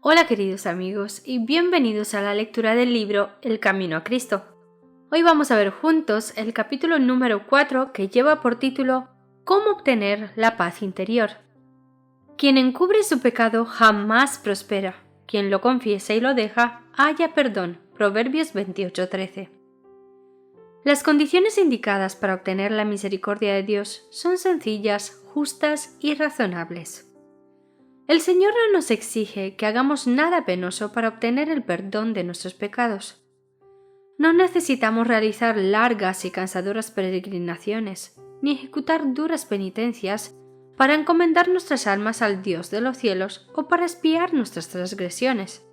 Hola queridos amigos y bienvenidos a la lectura del libro El Camino a Cristo. Hoy vamos a ver juntos el capítulo número 4 que lleva por título ¿Cómo obtener la paz interior? Quien encubre su pecado jamás prospera. Quien lo confiesa y lo deja, halla perdón. Proverbios 28:13. Las condiciones indicadas para obtener la misericordia de Dios son sencillas, justas y razonables. El Señor no nos exige que hagamos nada penoso para obtener el perdón de nuestros pecados. No necesitamos realizar largas y cansadoras peregrinaciones, ni ejecutar duras penitencias para encomendar nuestras almas al Dios de los cielos o para expiar nuestras transgresiones,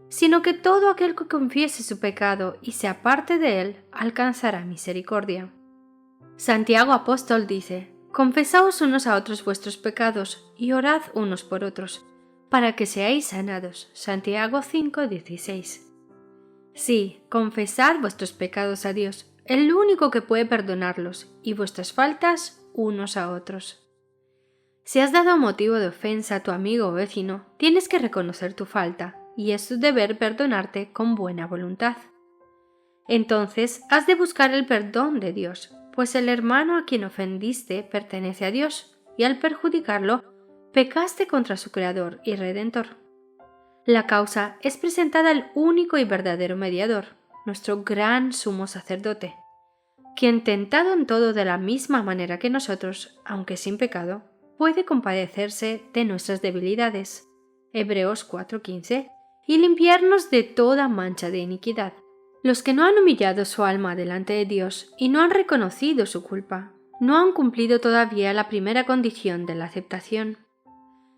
sino que todo aquel que confiese su pecado y se aparte de él alcanzará misericordia. Santiago apóstol dice: Confesaos unos a otros vuestros pecados y orad unos por otros, para que seáis sanados. Santiago 5:16. Sí, confesad vuestros pecados a Dios, el único que puede perdonarlos, y vuestras faltas unos a otros. Si has dado motivo de ofensa a tu amigo o vecino, tienes que reconocer tu falta, y es tu deber perdonarte con buena voluntad. Entonces has de buscar el perdón de Dios, pues el hermano a quien ofendiste pertenece a Dios, y al perjudicarlo, pecaste contra su Creador y Redentor. La causa es presentada al único y verdadero mediador, nuestro gran sumo sacerdote, quien tentado en todo de la misma manera que nosotros, aunque sin pecado, puede compadecerse de nuestras debilidades, Hebreos 4:15, y limpiarnos de toda mancha de iniquidad. Los que no han humillado su alma delante de Dios y no han reconocido su culpa, no han cumplido todavía la primera condición de la aceptación.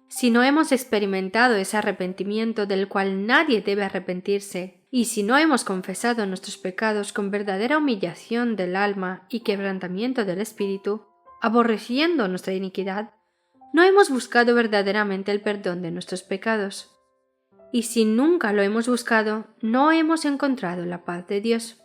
Si no hemos experimentado ese arrepentimiento del cual nadie debe arrepentirse, y si no hemos confesado nuestros pecados con verdadera humillación del alma y quebrantamiento del espíritu, aborreciendo nuestra iniquidad, no hemos buscado verdaderamente el perdón de nuestros pecados. Y si nunca lo hemos buscado, no hemos encontrado la paz de Dios.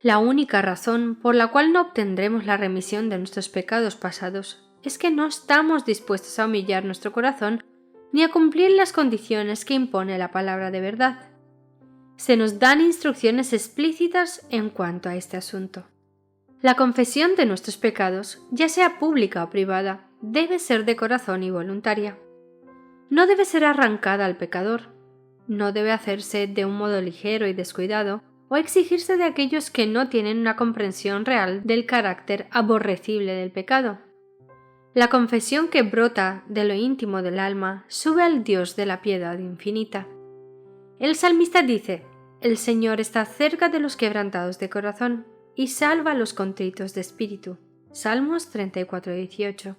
La única razón por la cual no obtendremos la remisión de nuestros pecados pasados es que no estamos dispuestos a humillar nuestro corazón ni a cumplir las condiciones que impone la palabra de verdad. Se nos dan instrucciones explícitas en cuanto a este asunto. La confesión de nuestros pecados, ya sea pública o privada, debe ser de corazón y voluntaria. No debe ser arrancada al pecador, no debe hacerse de un modo ligero y descuidado, o exigirse de aquellos que no tienen una comprensión real del carácter aborrecible del pecado. La confesión que brota de lo íntimo del alma sube al Dios de la piedad infinita. El salmista dice: El Señor está cerca de los quebrantados de corazón y salva a los contritos de espíritu. Salmos 34:18.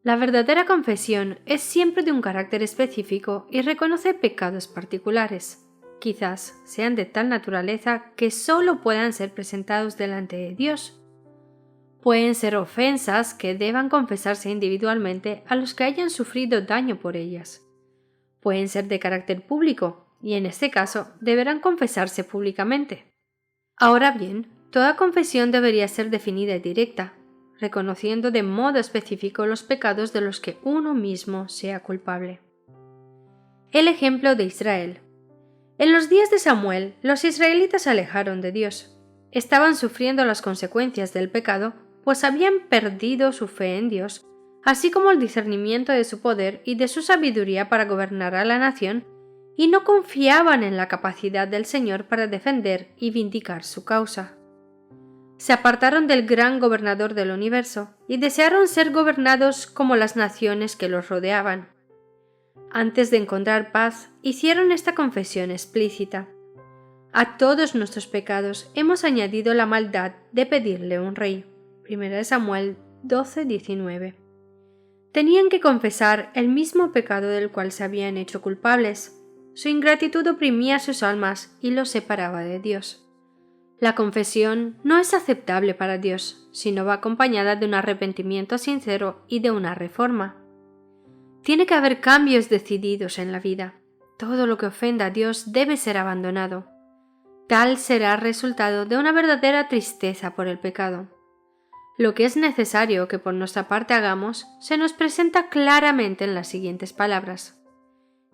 La verdadera confesión es siempre de un carácter específico y reconoce pecados particulares. Quizás sean de tal naturaleza que sólo puedan ser presentados delante de Dios. Pueden ser ofensas que deban confesarse individualmente a los que hayan sufrido daño por ellas. Pueden ser de carácter público y en este caso deberán confesarse públicamente. Ahora bien, toda confesión debería ser definida y directa, reconociendo de modo específico los pecados de los que uno mismo sea culpable. El ejemplo de Israel. En los días de Samuel, los israelitas se alejaron de Dios. Estaban sufriendo las consecuencias del pecado, pues habían perdido su fe en Dios, así como el discernimiento de su poder y de su sabiduría para gobernar a la nación, y no confiaban en la capacidad del Señor para defender y vindicar su causa. Se apartaron del gran gobernador del universo y desearon ser gobernados como las naciones que los rodeaban. Antes de encontrar paz, hicieron esta confesión explícita: a todos nuestros pecados hemos añadido la maldad de pedirle un rey. 1 Samuel 12:19. Tenían que confesar el mismo pecado del cual se habían hecho culpables. Su ingratitud oprimía sus almas y los separaba de Dios. La confesión no es aceptable para Dios si no va acompañada de un arrepentimiento sincero y de una reforma. Tiene que haber cambios decididos en la vida. Todo lo que ofenda a Dios debe ser abandonado. Tal será el resultado de una verdadera tristeza por el pecado. Lo que es necesario que por nuestra parte hagamos se nos presenta claramente en las siguientes palabras: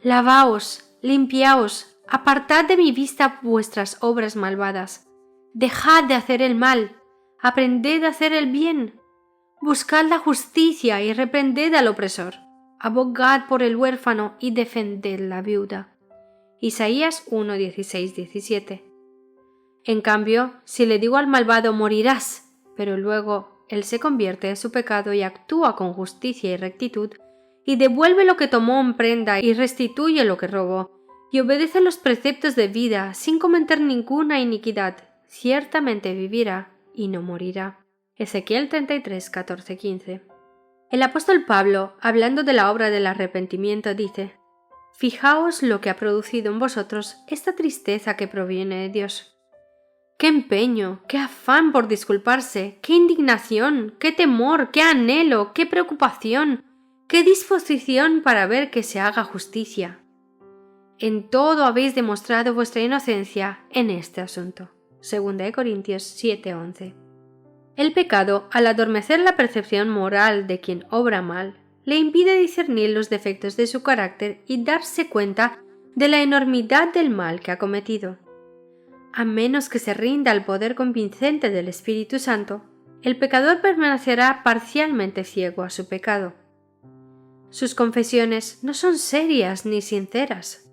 Lavaos, limpiaos, apartad de mi vista vuestras obras malvadas. Dejad de hacer el mal, aprended a hacer el bien. Buscad la justicia y reprended al opresor. Abogad por el huérfano y defended la viuda. Isaías 1, 16, 17. En cambio, si le digo al malvado morirás, pero luego él se convierte de su pecado y actúa con justicia y rectitud, y devuelve lo que tomó en prenda y restituye lo que robó, y obedece los preceptos de vida sin cometer ninguna iniquidad, ciertamente vivirá y no morirá. Ezequiel 33, 14, 15. El apóstol Pablo, hablando de la obra del arrepentimiento, dice: Fijaos lo que ha producido en vosotros esta tristeza que proviene de Dios. ¡Qué empeño, qué afán por disculparse, qué indignación, qué temor, qué anhelo, qué preocupación, qué disposición para ver que se haga justicia! En todo habéis demostrado vuestra inocencia en este asunto. 2 Corintios 7:11. El pecado, al adormecer la percepción moral de quien obra mal, le impide discernir los defectos de su carácter y darse cuenta de la enormidad del mal que ha cometido. A menos que se rinda al poder convincente del Espíritu Santo, el pecador permanecerá parcialmente ciego a su pecado. Sus confesiones no son serias ni sinceras.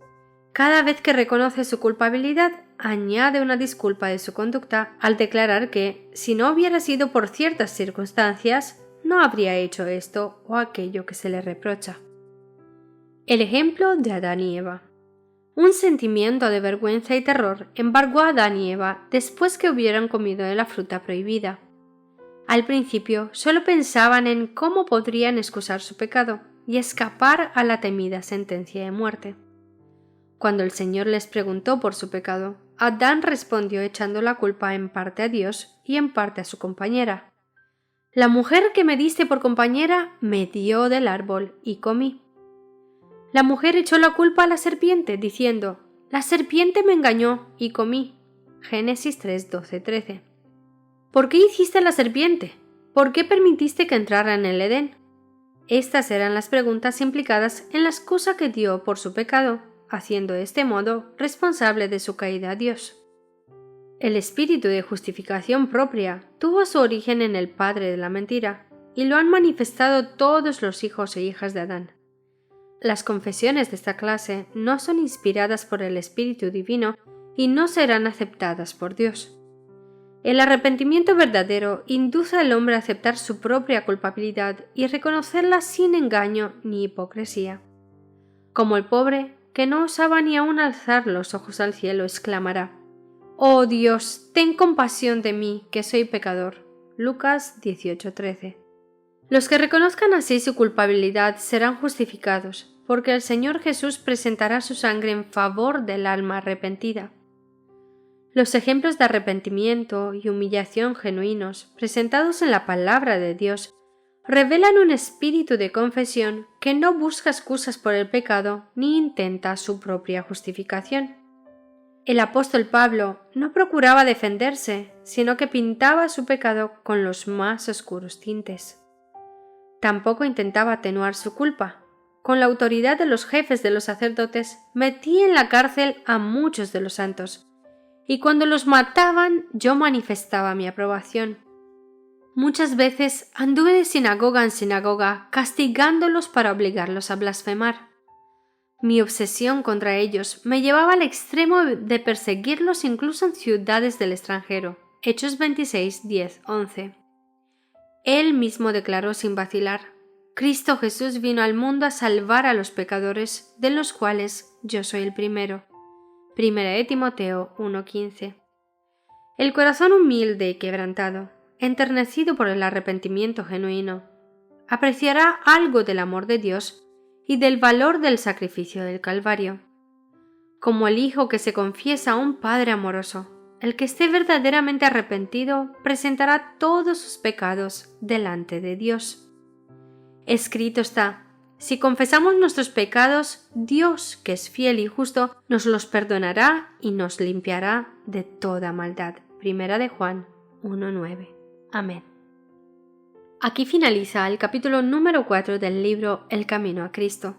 Cada vez que reconoce su culpabilidad, añade una disculpa de su conducta al declarar que, si no hubiera sido por ciertas circunstancias, no habría hecho esto o aquello que se le reprocha. El ejemplo de Adán y Eva. Un sentimiento de vergüenza y terror embargó a Adán y Eva después que hubieran comido de la fruta prohibida. Al principio solo pensaban en cómo podrían excusar su pecado y escapar a la temida sentencia de muerte. Cuando el Señor les preguntó por su pecado, Adán respondió echando la culpa en parte a Dios y en parte a su compañera. La mujer que me diste por compañera me dio del árbol y comí. La mujer echó la culpa a la serpiente, diciendo: La serpiente me engañó y comí. Génesis 3, 12, 13. ¿Por qué hiciste a la serpiente? ¿Por qué permitiste que entrara en el Edén? Estas eran las preguntas implicadas en la excusa que dio por su pecado, haciendo de este modo responsable de su caída a Dios. El espíritu de justificación propia tuvo su origen en el padre de la mentira, y lo han manifestado todos los hijos e hijas de Adán. Las confesiones de esta clase no son inspiradas por el Espíritu Divino y no serán aceptadas por Dios. El arrepentimiento verdadero induce al hombre a aceptar su propia culpabilidad y reconocerla sin engaño ni hipocresía. Como el pobre, que no osaba ni aun alzar los ojos al cielo, exclamará: «Oh Dios, ten compasión de mí, que soy pecador». Lucas 18:13. Los que reconozcan así su culpabilidad serán justificados, porque el Señor Jesús presentará su sangre en favor del alma arrepentida. Los ejemplos de arrepentimiento y humillación genuinos presentados en la palabra de Dios revelan un espíritu de confesión que no busca excusas por el pecado ni intenta su propia justificación. El apóstol Pablo no procuraba defenderse, sino que pintaba su pecado con los más oscuros tintes. Tampoco intentaba atenuar su culpa. Con la autoridad de los jefes de los sacerdotes, metí en la cárcel a muchos de los santos, y cuando los mataban yo manifestaba mi aprobación. Muchas veces anduve de sinagoga en sinagoga, castigándolos para obligarlos a blasfemar. Mi obsesión contra ellos me llevaba al extremo de perseguirlos incluso en ciudades del extranjero. Hechos 26, 10, 11. Él mismo declaró sin vacilar: Cristo Jesús vino al mundo a salvar a los pecadores, de los cuales yo soy el primero. 1 Timoteo 1:15. El corazón humilde y quebrantado, enternecido por el arrepentimiento genuino, apreciará algo del amor de Dios y del valor del sacrificio del Calvario. Como el hijo que se confiesa a un padre amoroso, el que esté verdaderamente arrepentido presentará todos sus pecados delante de Dios. Escrito está: si confesamos nuestros pecados, Dios, que es fiel y justo, nos los perdonará y nos limpiará de toda maldad. 1 de Juan 1:9. Amén. Aquí finaliza el capítulo número 4 del libro El Camino a Cristo.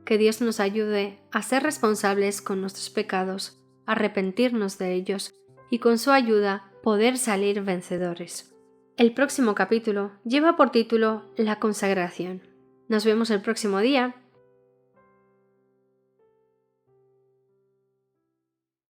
que Dios nos ayude a ser responsables con nuestros pecados, arrepentirnos de ellos y con su ayuda poder salir vencedores. El próximo capítulo lleva por título La consagración. Nos vemos el próximo día.